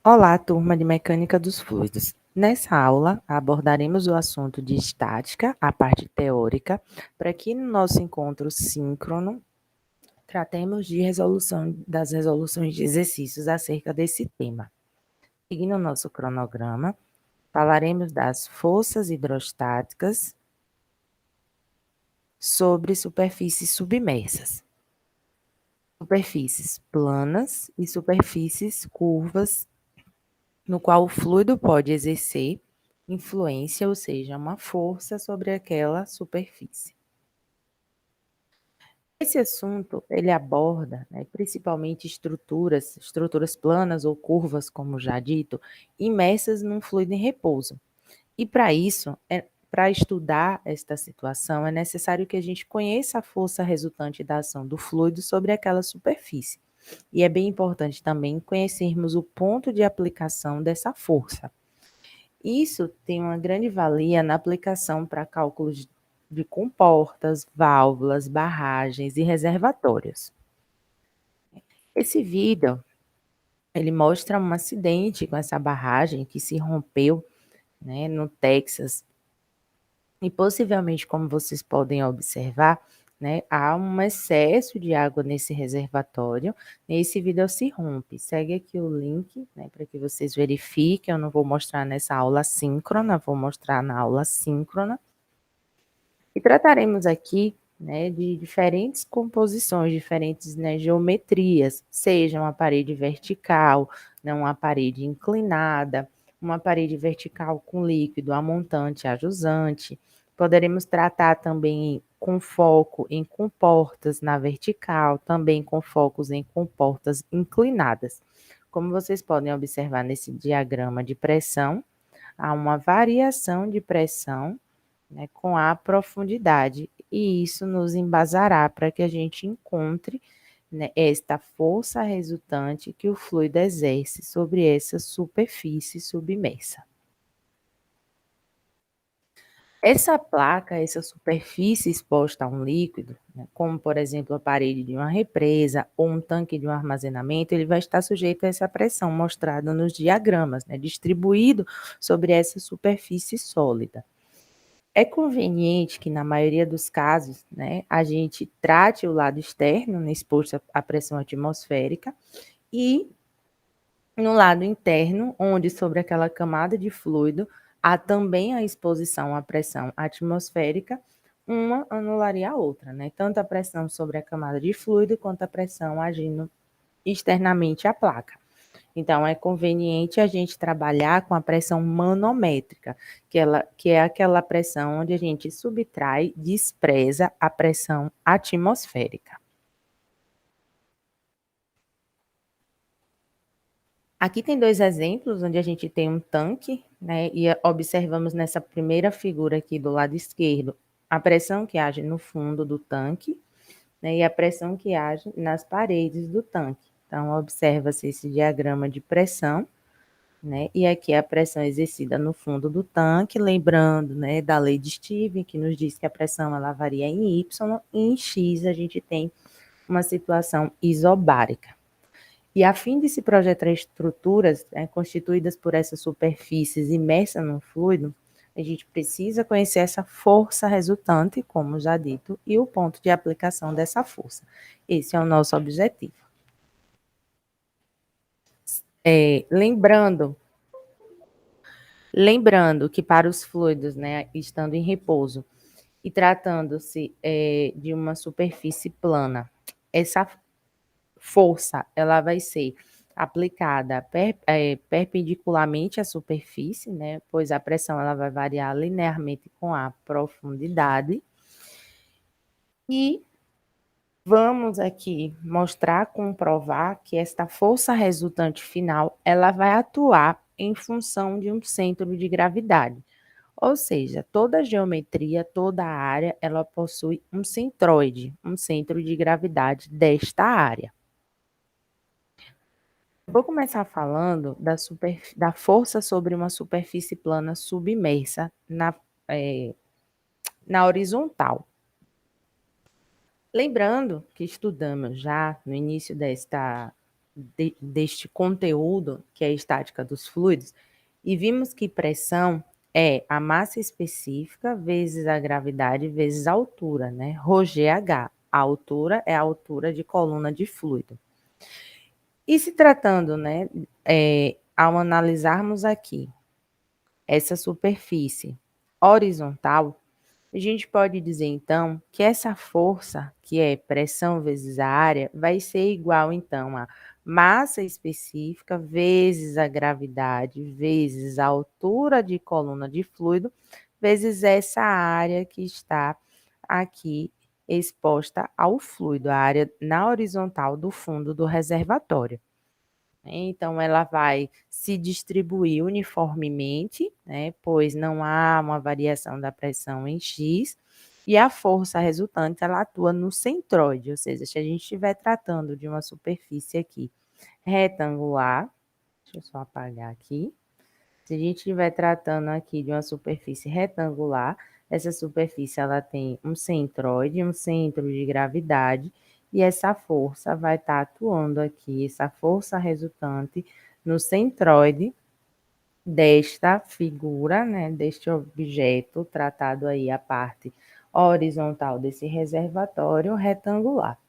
Olá, turma de Mecânica dos Fluidos. Nessa aula, abordaremos o assunto de estática, a parte teórica, para que no nosso encontro síncrono tratemos de resoluções de exercícios acerca desse tema. Seguindo o nosso cronograma, falaremos das forças hidrostáticas sobre superfícies submersas, superfícies planas e superfícies curvas no qual o fluido pode exercer influência, ou seja, uma força sobre aquela superfície. Esse assunto, ele aborda, principalmente estruturas planas ou curvas, como já dito, imersas num fluido em repouso. E para isso, para estudar esta situação, é necessário que a gente conheça a força resultante da ação do fluido sobre aquela superfície. E é bem importante também conhecermos o ponto de aplicação dessa força. Isso tem uma grande valia na aplicação para cálculos de comportas, válvulas, barragens e reservatórios. Esse vídeo, ele mostra um acidente com essa barragem que se rompeu, no Texas. E possivelmente, como vocês podem observar, há um excesso de água nesse reservatório, e esse vídeo se rompe. Segue aqui o link, para que vocês verifiquem. Eu não vou mostrar nessa aula síncrona, vou mostrar na aula síncrona. E trataremos aqui, de diferentes composições, diferentes, geometrias, seja uma parede vertical, uma parede inclinada, uma parede vertical com líquido, a montante, a jusante. Poderemos tratar também com foco em comportas na vertical, também com focos em comportas inclinadas. Como vocês podem observar nesse diagrama de pressão, há uma variação de pressão, com a profundidade, e isso nos embasará para que a gente encontre, esta força resultante que o fluido exerce sobre essa superfície submersa. Essa placa, essa superfície exposta a um líquido, como por exemplo a parede de uma represa ou um tanque de um armazenamento, ele vai estar sujeito a essa pressão mostrada nos diagramas, distribuído sobre essa superfície sólida. É conveniente que, na maioria dos casos, a gente trate o lado externo, exposto à pressão atmosférica, e no lado interno, onde sobre aquela camada de fluido há também a exposição à pressão atmosférica, uma anularia a outra, tanto a pressão sobre a camada de fluido quanto a pressão agindo externamente à placa. Então, é conveniente a gente trabalhar com a pressão manométrica, que é aquela pressão onde a gente subtrai, despreza a pressão atmosférica. Aqui tem dois exemplos onde a gente tem um tanque, e observamos nessa primeira figura aqui do lado esquerdo a pressão que age no fundo do tanque, e a pressão que age nas paredes do tanque. Então, observa-se esse diagrama de pressão, e aqui a pressão exercida no fundo do tanque, lembrando, da lei de Stevens, que nos diz que a pressão ela varia em Y, e em X a gente tem uma situação isobárica. E a fim de se projetar estruturas constituídas por essas superfícies imersas no fluido, a gente precisa conhecer essa força resultante, como já dito, e o ponto de aplicação dessa força. Esse é o nosso objetivo. Lembrando que para os fluidos, estando em repouso e tratando-se de uma superfície plana, essa força ela vai ser aplicada perpendicularmente à superfície, pois a pressão ela vai variar linearmente com a profundidade. E vamos aqui mostrar, comprovar que esta força resultante final ela vai atuar em função de um centro de gravidade. Ou seja, toda a geometria, toda a área, ela possui um centroide, um centro de gravidade desta área. Vou começar falando da força sobre uma superfície plana submersa na horizontal. Lembrando que estudamos já no início deste conteúdo, que é a estática dos fluidos, e vimos que pressão é a massa específica vezes a gravidade vezes a altura, né? ρgh. A altura é a altura de coluna de fluido. E se tratando, né, ao analisarmos aqui essa superfície horizontal, a gente pode dizer, então, que essa força, que é pressão vezes a área, vai ser igual, então, a massa específica vezes a gravidade, vezes a altura de coluna de fluido, vezes essa área que está aqui exposta ao fluido, a área na horizontal do fundo do reservatório. Então, ela vai se distribuir uniformemente, né, pois não há uma variação da pressão em X, e a força resultante ela atua no centroide, ou seja, se a gente estiver tratando de uma superfície aqui retangular, deixa eu só apagar aqui, se a gente estiver tratando aqui de uma superfície retangular, essa superfície ela tem um centroide, um centro de gravidade, e essa força vai estar atuando aqui, essa força resultante no centroide desta figura, né, deste objeto, tratado aí a parte horizontal desse reservatório retangular.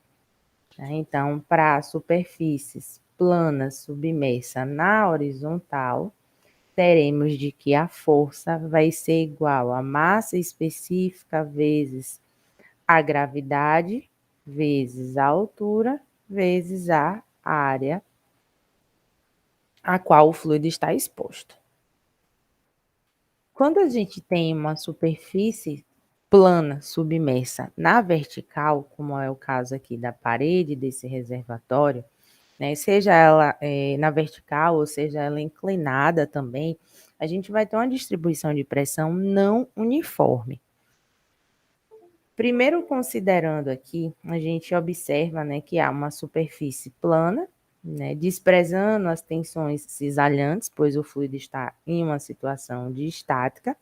Então, para superfícies planas submersa na horizontal, teremos de que a força vai ser igual a massa específica vezes a gravidade, vezes a altura, vezes a área a qual o fluido está exposto. Quando a gente tem uma superfície plana submersa na vertical, como é o caso aqui da parede desse reservatório, né, seja ela na vertical ou seja ela inclinada também, a gente vai ter uma distribuição de pressão não uniforme. Primeiro, considerando aqui, a gente observa, né, que há uma superfície plana, né, desprezando as tensões cisalhantes, pois o fluido está em uma situação de estática.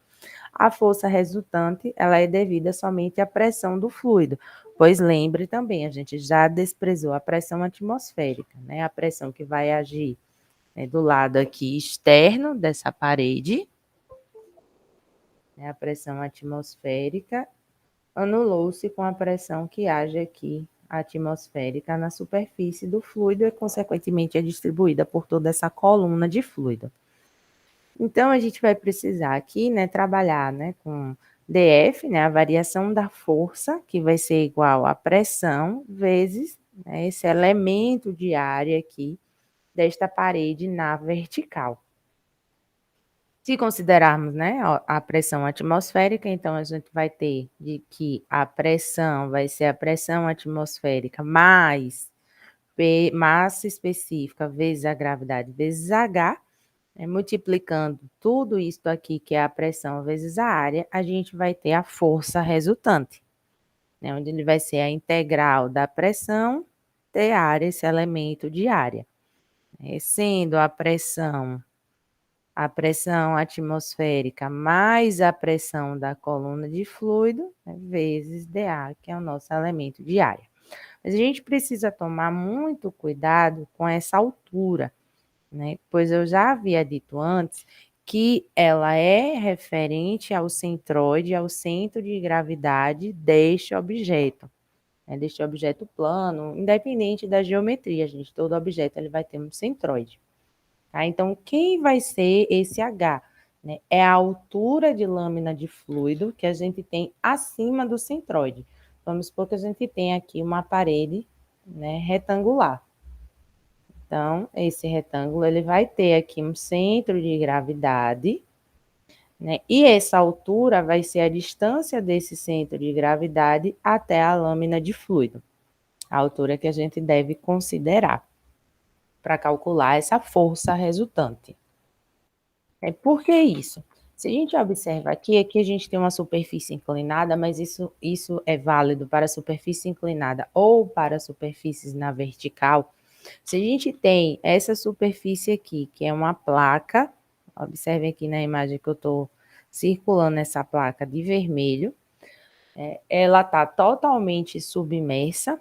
A força resultante ela é devida somente à pressão do fluido, pois lembre também, a gente já desprezou a pressão atmosférica, né, a pressão que vai agir do lado aqui externo dessa parede, né, a pressão atmosférica, anulou-se com a pressão que age aqui atmosférica na superfície do fluido e, consequentemente, é distribuída por toda essa coluna de fluido. Então, a gente vai precisar aqui, né, trabalhar, né, com dF, né, a variação da força, que vai ser igual à pressão, vezes, né, esse elemento de área aqui desta parede na vertical. Se considerarmos, né, a pressão atmosférica, então a gente vai ter de que a pressão vai ser a pressão atmosférica mais massa específica vezes a gravidade vezes H, multiplicando tudo isso aqui, que é a pressão vezes a área, a gente vai ter a força resultante, né, onde ele vai ser a integral da pressão T área, esse elemento de área. Sendo a pressão atmosférica mais a pressão da coluna de fluido, né, vezes dA, que é o nosso elemento de área. Mas a gente precisa tomar muito cuidado com essa altura, né? Pois eu já havia dito antes que ela é referente ao centroide, ao centro de gravidade deste objeto, né? Deste objeto plano, independente da geometria, gente. Todo objeto ele vai ter um centroide. Tá? Então, quem vai ser esse H? Né? É a altura de lâmina de fluido que a gente tem acima do centroide. Vamos supor que a gente tem aqui uma parede, né, retangular. Então, esse retângulo ele vai ter aqui um centro de gravidade, né? E essa altura vai ser a distância desse centro de gravidade até a lâmina de fluido. A altura que a gente deve considerar para calcular essa força resultante. Por que isso? Se a gente observa aqui a gente tem uma superfície inclinada, mas isso é válido para a superfície inclinada ou para superfícies na vertical. Se a gente tem essa superfície aqui, que é uma placa, observem aqui na imagem que eu estou circulando essa placa de vermelho, ela está totalmente submersa,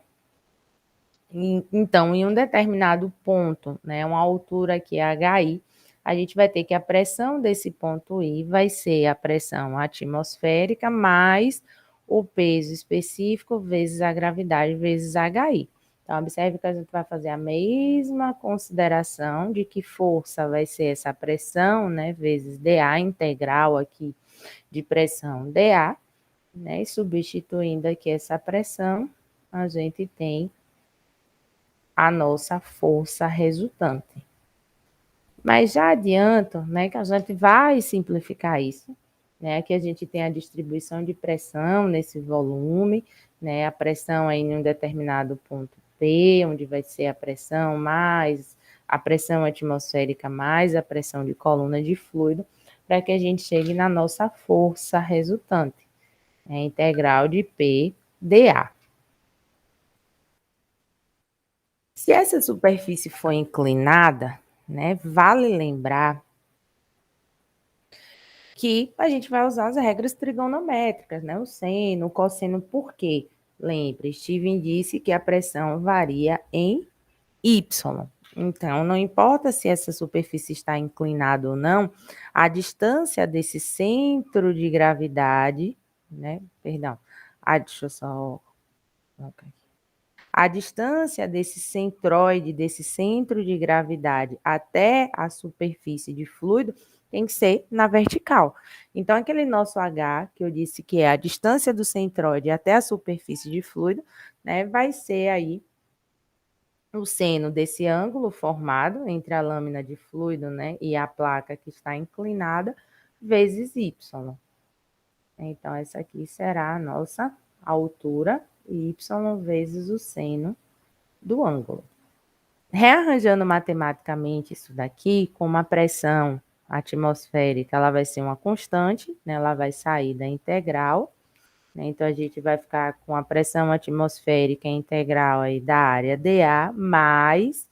Então, em um determinado ponto, né, uma altura que é HI, a gente vai ter que a pressão desse ponto I vai ser a pressão atmosférica mais o peso específico vezes a gravidade vezes HI. Então, observe que a gente vai fazer a mesma consideração de que força vai ser essa pressão, né, vezes dA integral aqui de pressão dA, né, e substituindo aqui essa pressão, a gente tem a nossa força resultante. Mas já adianto, né, que a gente vai simplificar isso, né, que a gente tem a distribuição de pressão nesse volume, né, a pressão aí em um determinado ponto P, onde vai ser a pressão mais a pressão atmosférica mais a pressão de coluna de fluido, para que a gente chegue na nossa força resultante, né, integral de P dA. Se essa superfície for inclinada, né, vale lembrar que a gente vai usar as regras trigonométricas, né, o seno, o cosseno, por quê? Lembre, Steven disse que a pressão varia em Y. Então, não importa se essa superfície está inclinada ou não, a distância desse centro de gravidade, né, perdão, deixa eu só... Okay. A distância desse centroide, desse centro de gravidade até a superfície de fluido tem que ser na vertical. Então, aquele nosso H, que eu disse que é a distância do centroide até a superfície de fluido, né, vai ser aí o seno desse ângulo formado entre a lâmina de fluido, né, e a placa que está inclinada, vezes Y. Então, essa aqui será a nossa altura, Y vezes o seno do ângulo. Rearranjando matematicamente isso daqui, com uma pressão atmosférica, ela vai ser uma constante, né? Ela vai sair da integral, né? Então, a gente vai ficar com a pressão atmosférica integral aí da área dA, mais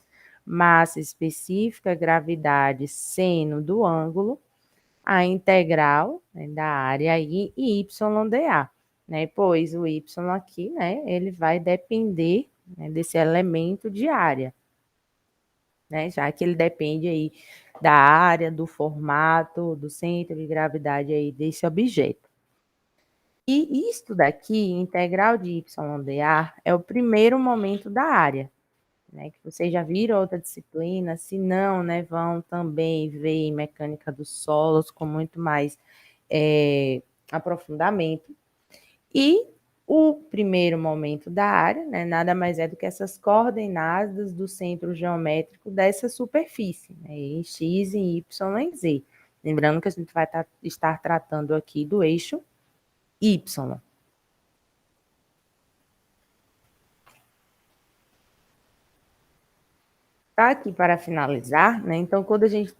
massa específica, gravidade, seno do ângulo, a integral, né, da área aí, e YdA, né? Pois o Y aqui, né, ele vai depender, né, desse elemento de área, né? Já que ele depende aí da área, do formato, do centro de gravidade aí desse objeto. E isto daqui, integral de YdA, é o primeiro momento da área, né? Que vocês já viram outra disciplina, se não, né, vão também ver em mecânica dos solos com muito mais aprofundamento. E o primeiro momento da área, né, nada mais é do que essas coordenadas do centro geométrico dessa superfície, né, em x, em y, em z. Lembrando que a gente vai estar tratando aqui do eixo y. Tá aqui para finalizar, né? Então, quando a gente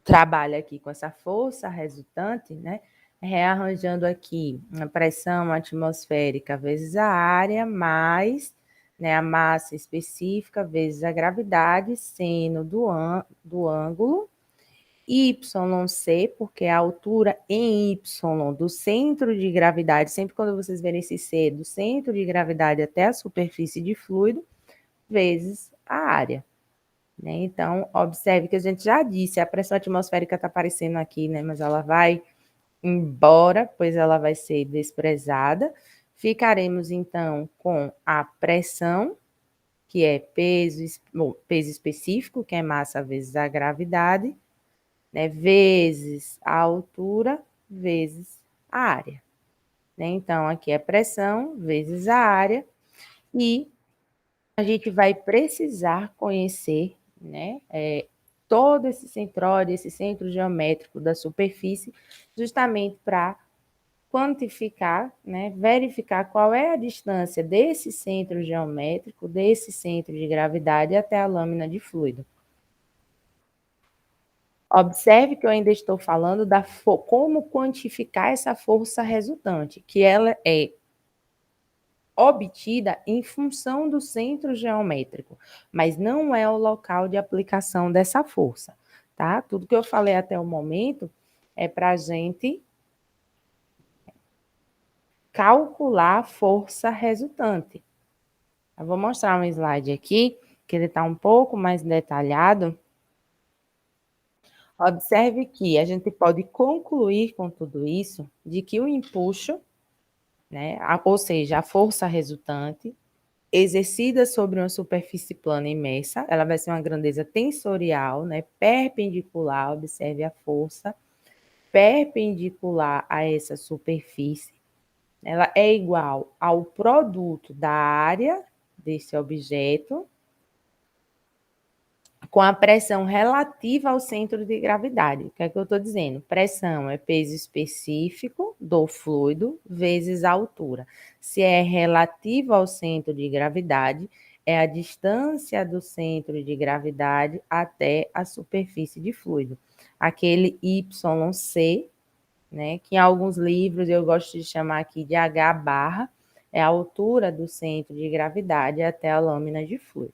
trabalha aqui com essa força resultante, né? Rearranjando aqui a pressão atmosférica vezes a área, mais, né, a massa específica vezes a gravidade, seno do ângulo, YC, porque a altura em Y do centro de gravidade, sempre quando vocês verem esse C, do centro de gravidade até a superfície de fluido, vezes a área. Né? Então, observe que a gente já disse, a pressão atmosférica está aparecendo aqui, né? Mas ela vai embora, pois ela vai ser desprezada. Ficaremos, então, com a pressão, que é peso específico, que é massa vezes a gravidade, né? Vezes a altura, vezes a área. Né? Então, aqui é pressão vezes a área, e a gente vai precisar conhecer, né, todo esse centroide, esse centro geométrico da superfície, justamente para quantificar, né, verificar qual é a distância desse centro geométrico, desse centro de gravidade até a lâmina de fluido. Observe que eu ainda estou falando da como quantificar essa força resultante, que ela é obtida em função do centro geométrico, mas não é o local de aplicação dessa força, tá? Tudo que eu falei até o momento é para a gente calcular a força resultante, Eu vou mostrar um slide aqui, que ele está um pouco mais detalhado. Observe que a gente pode concluir com tudo isso de que o empuxo, né, ou seja, a força resultante, exercida sobre uma superfície plana imersa, ela vai ser uma grandeza tensorial, né, perpendicular, observe a força, perpendicular a essa superfície, ela é igual ao produto da área desse objeto com a pressão relativa ao centro de gravidade. O que é que eu estou dizendo? Pressão é peso específico do fluido vezes a altura. Se é relativa ao centro de gravidade, é a distância do centro de gravidade até a superfície de fluido. Aquele YC, né, que em alguns livros eu gosto de chamar aqui de H barra, é a altura do centro de gravidade até a lâmina de fluido.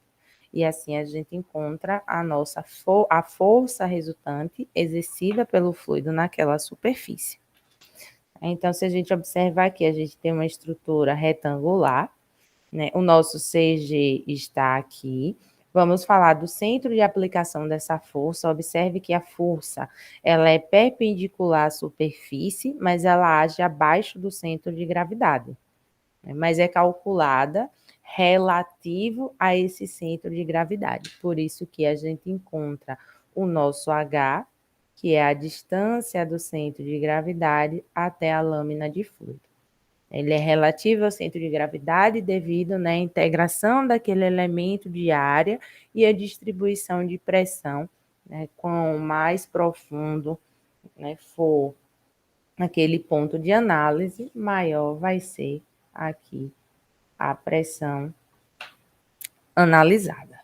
E assim a gente encontra a força resultante exercida pelo fluido naquela superfície. Então, se a gente observar aqui, a gente tem uma estrutura retangular, né? O nosso CG está aqui. Vamos falar do centro de aplicação dessa força. Observe que a força ela é perpendicular à superfície, mas ela age abaixo do centro de gravidade, né? Mas é calculada relativo a esse centro de gravidade. Por isso que a gente encontra o nosso H, que é a distância do centro de gravidade até a lâmina de fluido. Ele é relativo ao centro de gravidade devido, né, à integração daquele elemento de área e a distribuição de pressão, né, quanto mais profundo, né, for aquele ponto de análise, maior vai ser aqui a pressão analisada.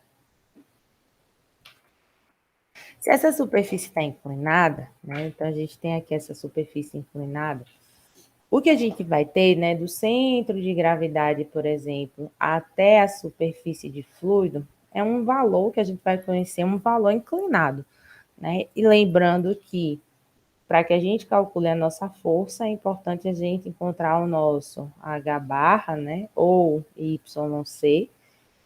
Se essa superfície está inclinada, né, então a gente tem aqui essa superfície inclinada, o que a gente vai ter, né, do centro de gravidade, por exemplo, até a superfície de fluido, é um valor que a gente vai conhecer, um valor inclinado, né? E lembrando que, para que a gente calcule a nossa força, é importante a gente encontrar o nosso H barra, né, ou YC,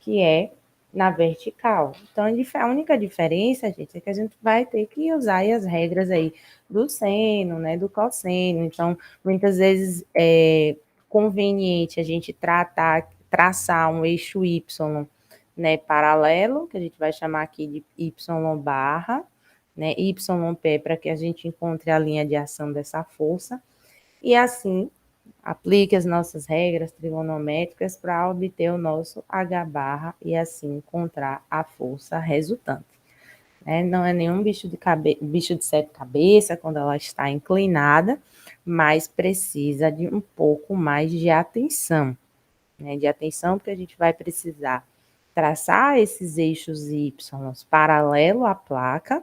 que é na vertical. Então, a única diferença, gente, é que a gente vai ter que usar as regras aí do seno, né, do cosseno. Então, muitas vezes é conveniente a gente traçar um eixo Y, né, paralelo, que a gente vai chamar aqui de Y barra, né, YP, para que a gente encontre a linha de ação dessa força. E assim, aplique as nossas regras trigonométricas para obter o nosso H barra e assim encontrar a força resultante. Não é nenhum bicho de sete cabeças quando ela está inclinada, mas precisa de um pouco mais de atenção. De atenção, porque a gente vai precisar traçar esses eixos Y paralelo à placa,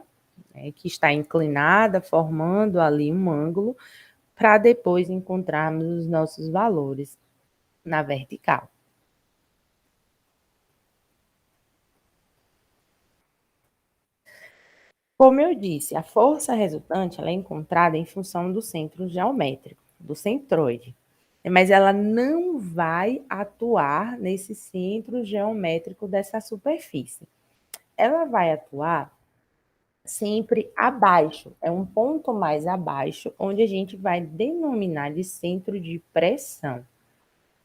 que está inclinada, formando ali um ângulo, para depois encontrarmos os nossos valores na vertical. Como eu disse, a força resultante ela é encontrada em função do centro geométrico, do centroide, mas ela não vai atuar nesse centro geométrico dessa superfície. Ela vai atuar sempre abaixo, é um ponto mais abaixo, onde a gente vai denominar de centro de pressão.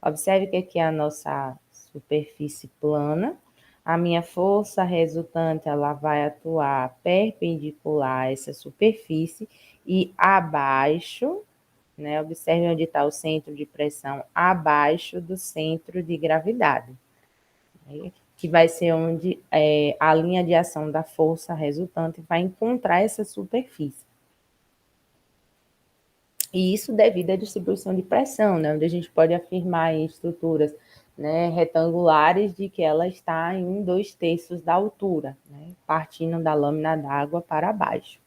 Observe que aqui é a nossa superfície plana. A minha força resultante ela vai atuar perpendicular a essa superfície e abaixo, né? Observe onde está o centro de pressão, abaixo do centro de gravidade, né? Que vai ser onde a linha de ação da força resultante vai encontrar essa superfície. E isso devido à distribuição de pressão, né, onde a gente pode afirmar em estruturas, né, retangulares de que ela está em 2/3 da altura, né, partindo da lâmina d'água para baixo.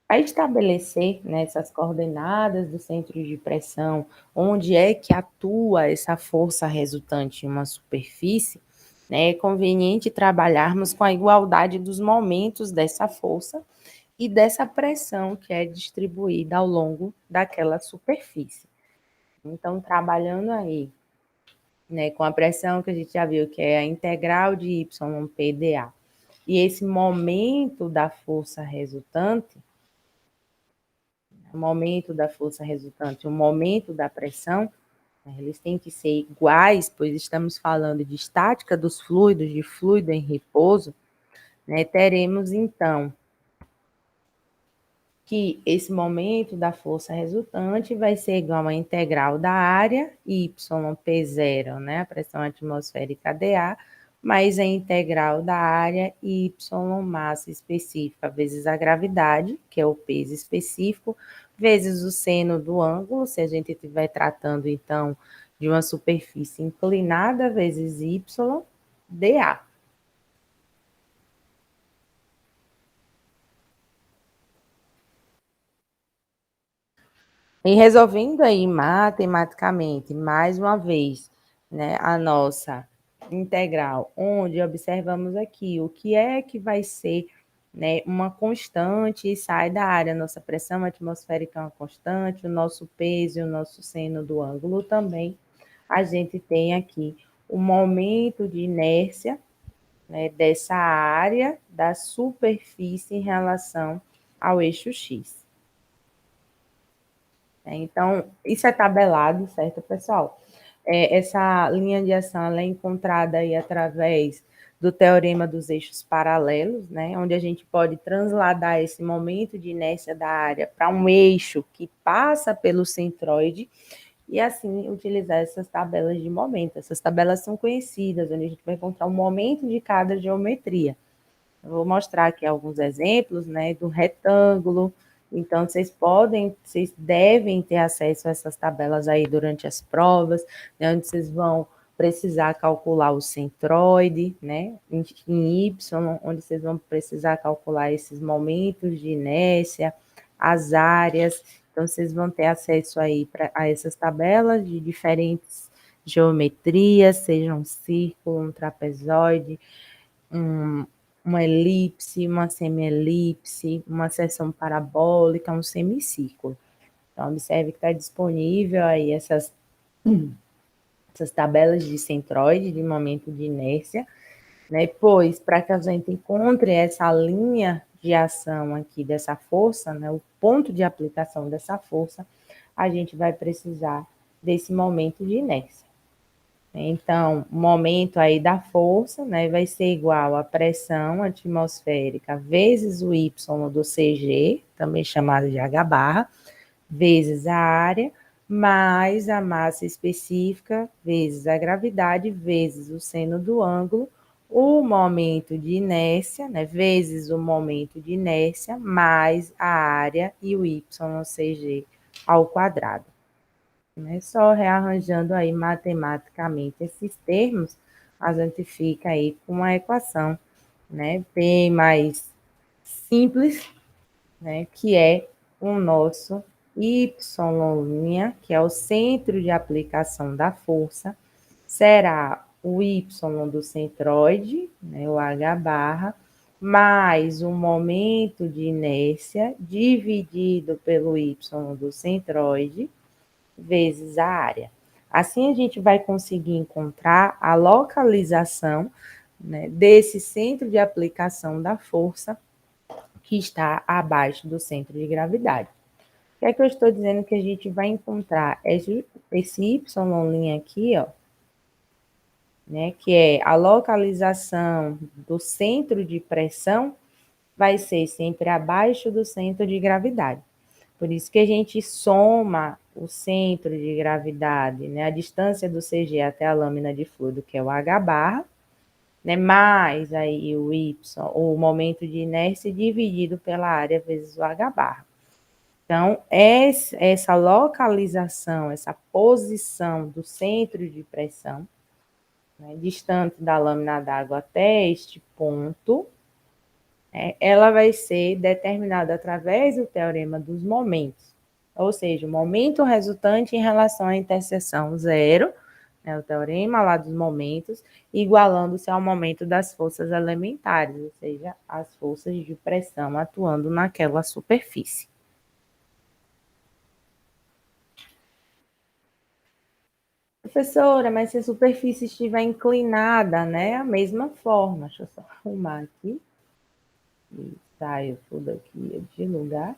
Para estabelecer, né, essas coordenadas do centro de pressão, onde é que atua essa força resultante em uma superfície, né, é conveniente trabalharmos com a igualdade dos momentos dessa força e dessa pressão que é distribuída ao longo daquela superfície. Então, trabalhando aí né, com a pressão que a gente já viu, que é a integral de YPdA, e esse momento da força resultante, o momento da pressão, né, eles têm que ser iguais, pois estamos falando de estática dos fluidos, de fluido em repouso, né, teremos então que esse momento da força resultante vai ser igual à integral da área, YP0, né, a pressão atmosférica dA, mais a integral da área y massa específica vezes a gravidade, que é o peso específico, vezes o seno do ângulo, se a gente estiver tratando, então, de uma superfície inclinada, vezes y dA. E resolvendo aí matematicamente, mais uma vez, né, a nossa integral, onde observamos aqui o que é que vai ser, né, uma constante e sai da área. Nossa pressão atmosférica é uma constante, o nosso peso e o nosso seno do ângulo também. A gente tem aqui o momento de inércia, né, dessa área da superfície em relação ao eixo X. Então, isso é tabelado, certo, pessoal? Essa linha de ação ela é encontrada aí através do teorema dos eixos paralelos, né, onde a gente pode transladar esse momento de inércia da área para um eixo que passa pelo centroide e assim utilizar essas tabelas de momento. Essas tabelas são conhecidas, onde a gente vai encontrar o momento de cada geometria. Eu vou mostrar aqui alguns exemplos, né, do retângulo. Então, vocês devem ter acesso a essas tabelas aí durante as provas, né, onde vocês vão precisar calcular o centroide, né, em Y, onde vocês vão precisar calcular esses momentos de inércia, as áreas. Então, vocês vão ter acesso aí a essas tabelas de diferentes geometrias, seja um círculo, um trapezoide, um, uma elipse, uma semielipse, uma seção parabólica, um semicírculo. Então, observe que está disponível aí essas tabelas de centroide, de momento de inércia, né? Pois, para que a gente encontre essa linha de ação aqui dessa força, né, o ponto de aplicação dessa força, a gente vai precisar desse momento de inércia. Então, o momento aí da força, né, vai ser igual à pressão atmosférica vezes o Y do CG, também chamado de H barra, vezes a área, mais a massa específica, vezes a gravidade, vezes o seno do ângulo, o momento de inércia, né, vezes o momento de inércia, mais a área e o Y CG ao quadrado. Né? Só rearranjando aí matematicamente esses termos, a gente fica aí com uma equação, né, bem mais simples, né, que é o nosso y', que é o centro de aplicação da força, será o y do centroide, né, o h barra, mais o momento de inércia dividido pelo y do centroide, vezes a área. Assim, a gente vai conseguir encontrar a localização, né, desse centro de aplicação da força que está abaixo do centro de gravidade. O que é que eu estou dizendo que a gente vai encontrar? Esse Y' aqui, ó, né, que é a localização do centro de pressão, vai ser sempre abaixo do centro de gravidade. Por isso que a gente soma o centro de gravidade, né, a distância do CG até a lâmina de fluido, que é o H barra, né, mais aí o Y, o momento de inércia dividido pela área vezes o H barra. Então, essa localização, essa posição do centro de pressão, né, distante da lâmina d'água até este ponto, ela vai ser determinada através do teorema dos momentos, ou seja, o momento resultante em relação à interseção zero, né, o teorema lá dos momentos, igualando-se ao momento das forças elementares, ou seja, as forças de pressão atuando naquela superfície. Professora, mas se a superfície estiver inclinada, né? A mesma forma. Deixa eu só arrumar aqui. E saio tudo aqui de lugar.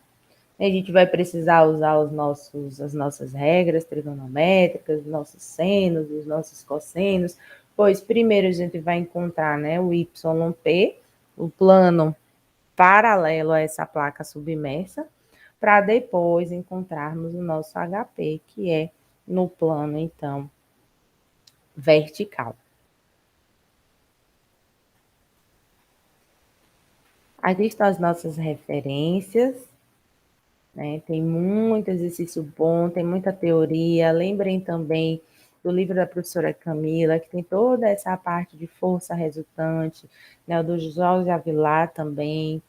A gente vai precisar usar as nossas regras trigonométricas, os nossos senos, os nossos cossenos, pois primeiro a gente vai encontrar, né, o YP, o plano paralelo a essa placa submersa, para depois encontrarmos o nosso HP, que é no plano, então, vertical. Aqui estão as nossas referências, né? Tem muito exercício bom, tem muita teoria. Lembrem também do livro da professora Camila, que tem toda essa parte de força resultante, né? O do Jorge Avilar também.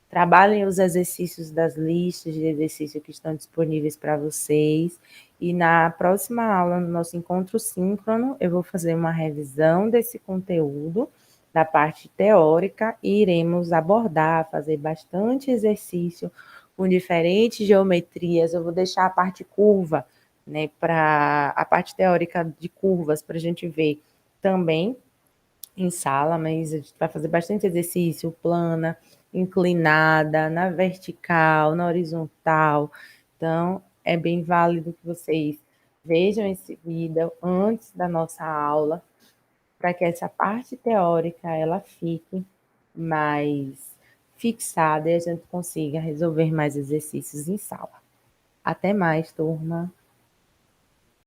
Trabalhem os exercícios das listas de exercício que estão disponíveis para vocês. E na próxima aula, no nosso encontro síncrono, eu vou fazer uma revisão desse conteúdo, da parte teórica, e iremos abordar, fazer bastante exercício com diferentes geometrias. Eu vou deixar a parte curva, né, para a parte teórica de curvas, para a gente ver também em sala, mas a gente vai fazer bastante exercício, plana, inclinada, na vertical, na horizontal. Então, é bem válido que vocês vejam esse vídeo antes da nossa aula, para que essa parte teórica ela fique mais fixada e a gente consiga resolver mais exercícios em sala. Até mais, turma!